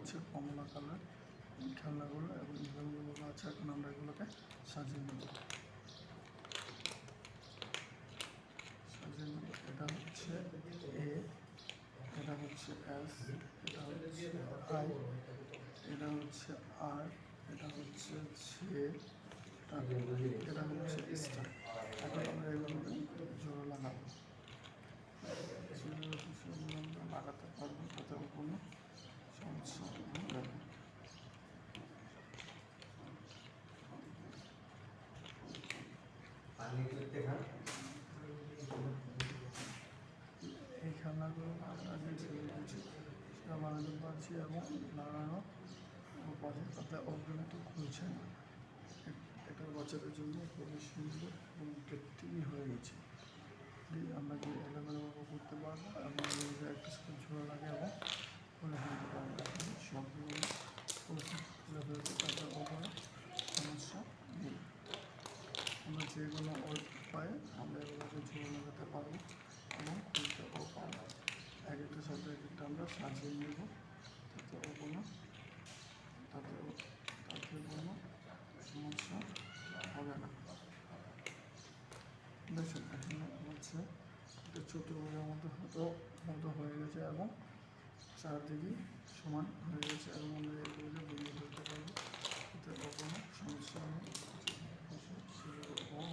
হচ্ছে কমলা কালার খেলনাগুলো এবং নিয়মগুলো আছে। এখন আমরা এগুলোকে সাজিয়ে নেব। এটা হচ্ছে এ, এটা হচ্ছে এস, এটা হচ্ছে আই, এটা হচ্ছে আর, এটা হচ্ছে জে, এটা হচ্ছে স্টার। এখন আমরা এগুলোকে জোড়া লাগাবো। আমরা লাগাতে পারবো, তাতে কোনো সমস্যা হবে না। এই খেলনাগুলো আমরা যেগুলো করছি সেটা বানাতে পারছি এবং লাগানো পারছি, তাতে অগ্রন্ত খুলছে না। এটা বাচ্চাদের জন্য খুবই সুন্দর এবং কৃত্রিমই হয়ে গেছে। আমরা যে এলোমেলোভাবে করতে পারবো এবং একটা সাথে ঝোলা লাগে এবং খুলে ফেলতে পারবো। সবগুলো খুলে ফেলতে তাতে কোনো সমস্যা নেই। আমরা যে কোনো উপায়ে আমরা এগুলোকে ঝোলা লাগাতে পারবো এবং খুলতেও পারবো। এক একটার সাথে এক একটা আমরা সাজিয়ে নেব, তাতে কোনো সমস্যা হবে না। দেখছেন এখন হচ্ছে একটা ছোটো ঘরের মতো হয়ে গেছে এবং চারদিকে সমান হয়ে গেছে এবং আমরা এগুলোকে ভেঙে ফেলতে পারবো, এতে কোনো সমস্যা নেই।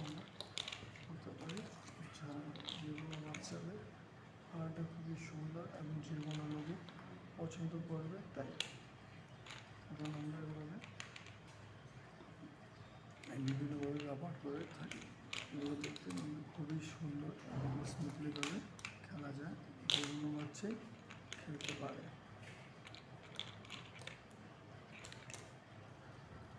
আমরা করতে পারি। যেগুলো বাচ্চাদের কালারটা খুবই সুন্দর এবং যে কোনো লোকে পছন্দ করবে, তাই এখন আমরা এগুলোকে বিভিন্নভাবে ব্যবহার করে থাকি। এগুলো দেখতে খুবই সুন্দর এবং স্মুথলিভাবে খেলা যায়, যে কোনো বাচ্চাই খেলতে পারে।